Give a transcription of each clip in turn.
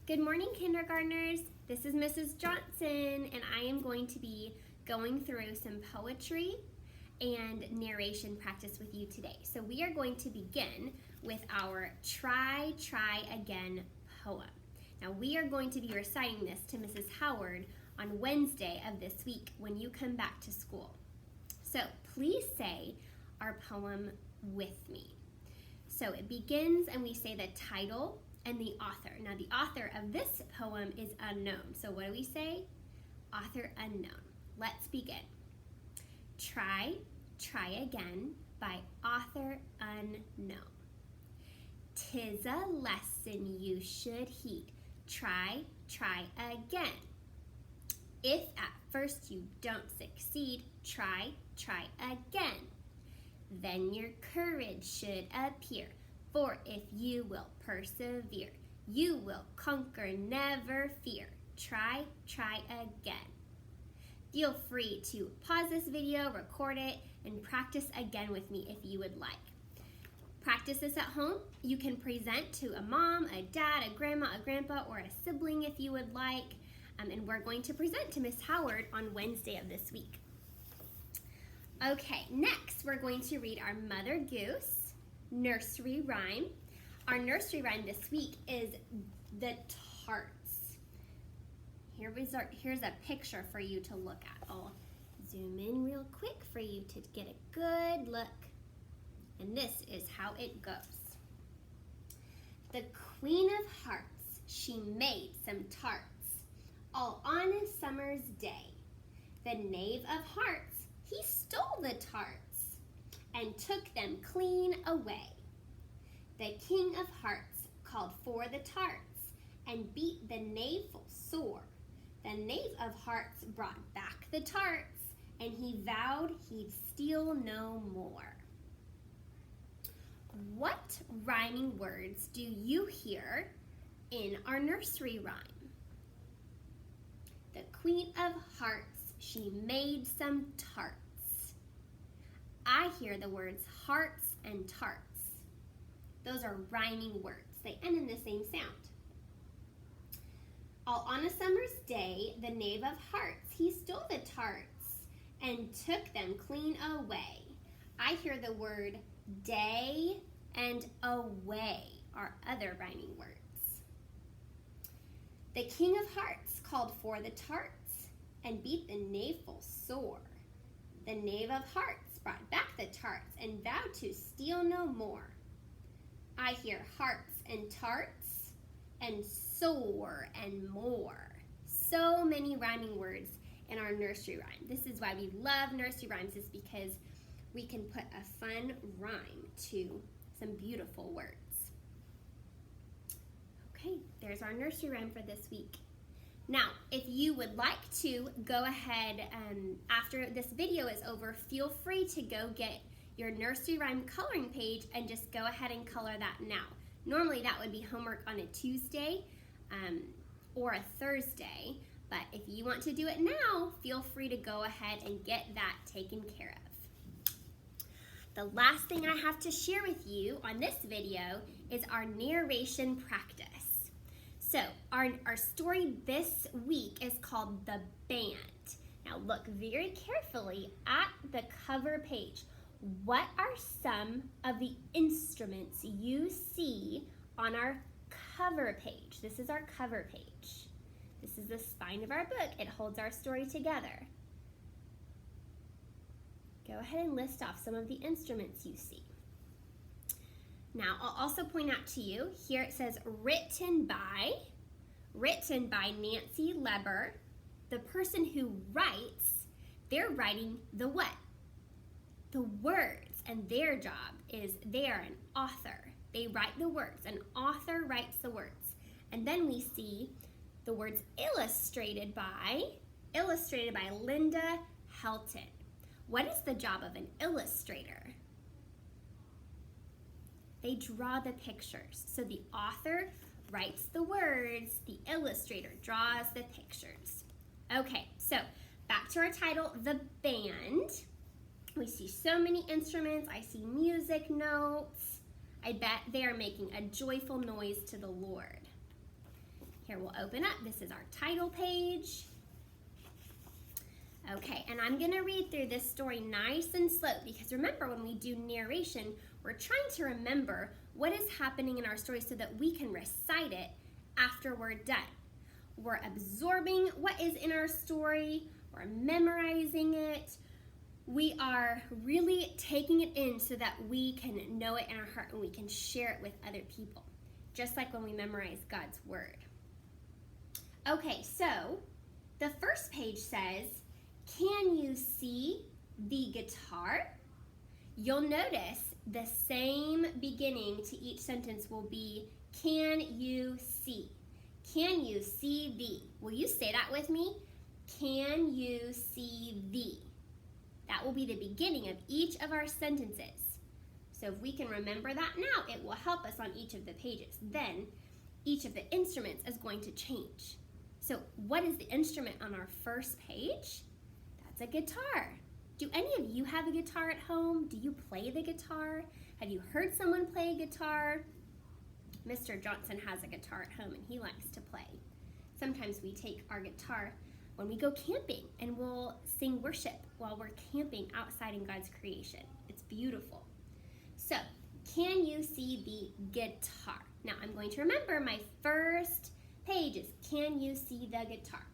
Good morning, kindergartners. This is Mrs. Johnson, and I am going to be going through some poetry and narration practice with you today. So we are going to begin with our Try Again poem. Now we are going to be reciting this to Mrs. Howard on Wednesday of this week when you come back to school. So please say our poem with me. So it begins and we say the title and the author. Now the author of this poem is unknown. So what do we say? Author unknown. Let's begin. Try Again by author unknown. 'Tis a lesson you should heed. Try again. If at first you don't succeed, try again. Then your courage should appear. For if you will persevere, you will conquer, never fear. Try again. Feel free to pause this video, record it, and practice again with me if you would like. Practice this at home. You can present to a mom, a dad, a grandma, a grandpa, or a sibling if you would like. And we're going to present to Miss Howard on Wednesday of this week. Okay, next we're going to read our Mother Goose nursery rhyme. Our nursery rhyme this week is the tarts. Here's a picture for you to look at. I'll zoom in real quick for you to get a good look. And this is how it goes. The Queen of Hearts, she made some tarts, all on a summer's day. The Knave of Hearts, he stole the tarts and took them clean away. The King of Hearts called for the tarts and beat the knave full sore. The Knave of Hearts brought back the tarts and he vowed he'd steal no more. What rhyming words do you hear in our nursery rhyme? The Queen of Hearts, she made some tarts. I hear the words hearts and tarts. Those are rhyming words. They end in the same sound. All on a summer's day, the Knave of Hearts, he stole the tarts and took them clean away. I hear the word day and away are other rhyming words. The King of Hearts called for the tarts and beat the knave full sore. The Knave of Hearts brought back the tarts and vowed to steal no more. I hear hearts and tarts and sore and more. So many rhyming words in our nursery rhyme. This is why we love nursery rhymes, is because we can put a fun rhyme to some beautiful words. Okay, there's our nursery rhyme for this week. Now, if you would like to go ahead after this video is over, feel free to go get your nursery rhyme coloring page and just go ahead and color that now. Normally that would be homework on a Tuesday or a Thursday, but if you want to do it now, feel free to go ahead and get that taken care of. The last thing I have to share with you on this video is our narration practice. So our story this week is called The Band. Now look very carefully at the cover page. What are some of the instruments you see on our cover page? This is our cover page. This is the spine of our book. It holds our story together. Go ahead and list off some of the instruments you see. Now, I'll also point out to you, here it says written by Nancy Leber. The person who writes, they're writing the what? The words, and their job is they are an author. They write the words. An author writes the words. And then we see the words illustrated by Linda Helton. What is the job of an illustrator? They draw the pictures. So the author writes the words, the illustrator draws the pictures. Okay, so back to our title, The Band. We see so many instruments. I see music notes. I bet they are making a joyful noise to the Lord. Here, we'll open up. This is our title page. Okay, and I'm going to read through this story nice and slow because remember, when we do narration, we're trying to remember what is happening in our story so that we can recite it after we're done. We're absorbing what is in our story, we're memorizing it, we are really taking it in so that we can know it in our heart and we can share it with other people, just like when we memorize God's Word. Okay, so the first page says, can you see the guitar? You'll notice the same beginning to each sentence will be, can you see? Can you see the? Will you say that with me? Can you see the? That will be the beginning of each of our sentences. So if we can remember that now, it will help us on each of the pages. Then each of the instruments is going to change. So what is the instrument on our first page? That's a guitar. Do any of you have a guitar at home? Do you play the guitar? Have you heard someone play a guitar? Mr. Johnson has a guitar at home and he likes to play. Sometimes we take our guitar when we go camping and we'll sing worship while we're camping outside in God's creation. It's beautiful. So, can you see the guitar? Now, I'm going to remember my first page is, can you see the guitar?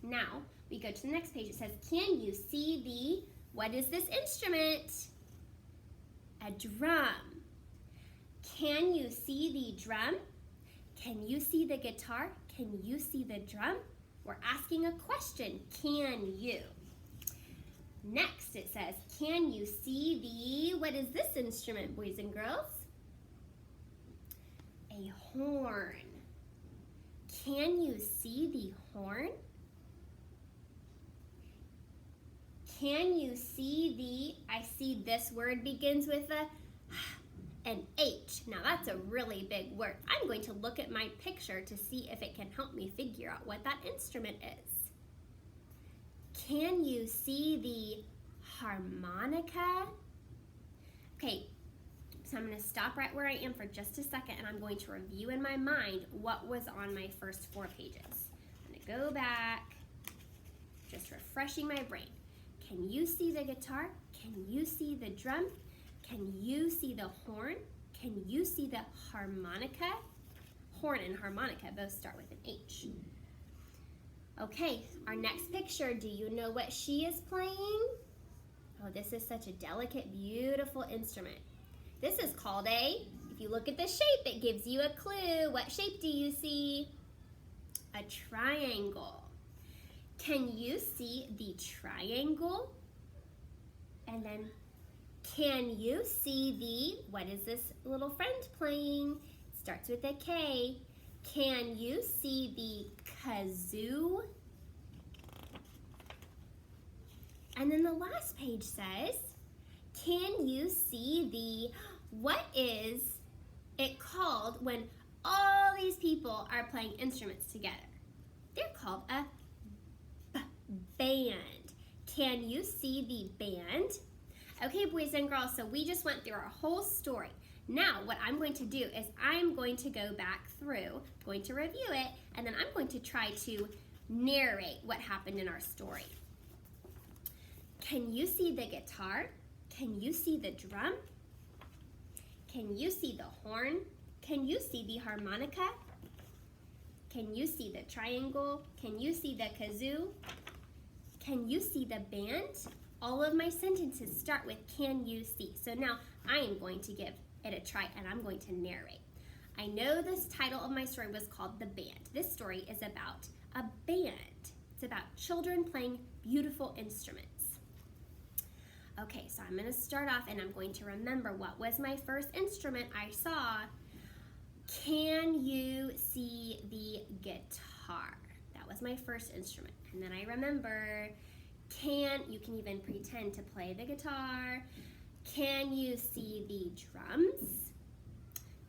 Now, we go to the next page. It says, can you see the, what is this instrument? A drum. Can you see the drum? Can you see the guitar? Can you see the drum? We're asking a question. Can you? Next, it says, can you see the, what is this instrument, boys and girls? A horn. Can you see the horn? Can you see the, I see this word begins with an H. Now that's a really big word. I'm going to look at my picture to see if it can help me figure out what that instrument is. Can you see the harmonica? Okay, so I'm going to stop right where I am for just a second and I'm going to review in my mind what was on my first 4 pages. I'm going to go back, just refreshing my brain. Can you see the guitar? Can you see the drum? Can you see the horn? Can you see the harmonica? Horn and harmonica both start with an H. Okay, our next picture, do you know what she is playing? Oh, this is such a delicate, beautiful instrument. This is called a, if you look at the shape, it gives you a clue. What shape do you see? A triangle. Can you see the triangle? And then, can you see the, what is this little friend playing? It starts with a K. Can you see the kazoo? And then the last page says, can you see the, what is it called when all these people are playing instruments together? They're called a band. Can you see the band? Okay, boys and girls, so we just went through our whole story. Now, what I'm going to do is I'm going to go back through, going to review it, and then I'm going to try to narrate what happened in our story. Can you see the guitar? Can you see the drum? Can you see the horn? Can you see the harmonica? Can you see the triangle? Can you see the kazoo? Can you see the band? All of my sentences start with can you see. So now I am going to give it a try and I'm going to narrate. I know this title of my story was called The Band. This story is about a band. It's about children playing beautiful instruments. Okay, so I'm going to start off and I'm going to remember what was my first instrument I saw. Can you see the guitar? That was my first instrument. And then I remember, you can even pretend to play the guitar. Can you see the drums?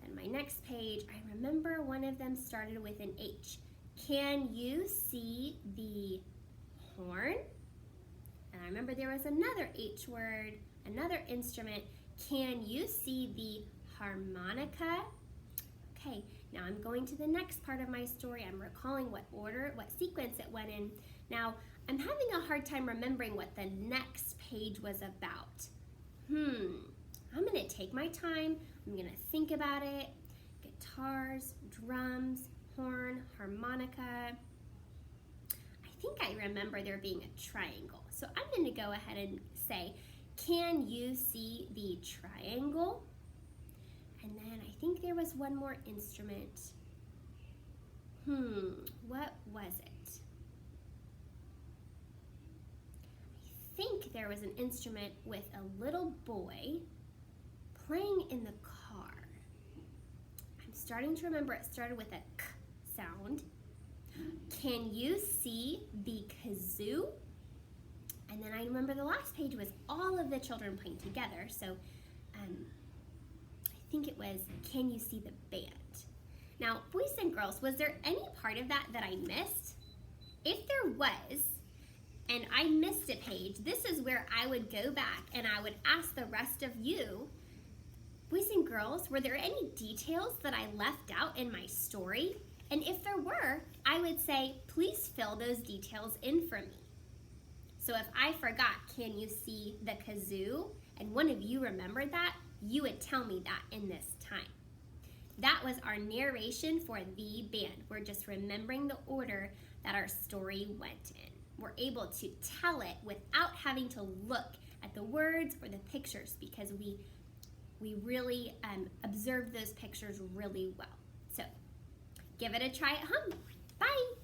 Then my next page, I remember one of them started with an H. Can you see the horn? And I remember there was another H word, another instrument. Can you see the harmonica? Okay, Now I'm going to the next part of my story. I'm recalling what order, what sequence it went in. Now I'm having a hard time remembering what the next page was about. I'm going to take my time. I'm going to think about it. Guitars, drums, horn, harmonica. I think I remember there being a triangle. So I'm going to go ahead and say, can you see the triangle? And then I think there was one more instrument. What was it? I think there was an instrument with a little boy playing in the car. I'm starting to remember it started with a k sound. Can you see the kazoo? And then I remember the last page was all of the children playing together. So I think it was, can you see the band? Now, boys and girls, was there any part of that I missed? If there was, and I missed a page, this is where I would go back and I would ask the rest of you, boys and girls, were there any details that I left out in my story? And if there were, I would say, please fill those details in for me. So if I forgot, can you see the kazoo? And one of you remembered that, you would tell me that in this time. That was our narration for the band. We're just remembering the order that our story went in. We're able to tell it without having to look at the words or the pictures because we really observed those pictures really well. So give it a try at home. Bye.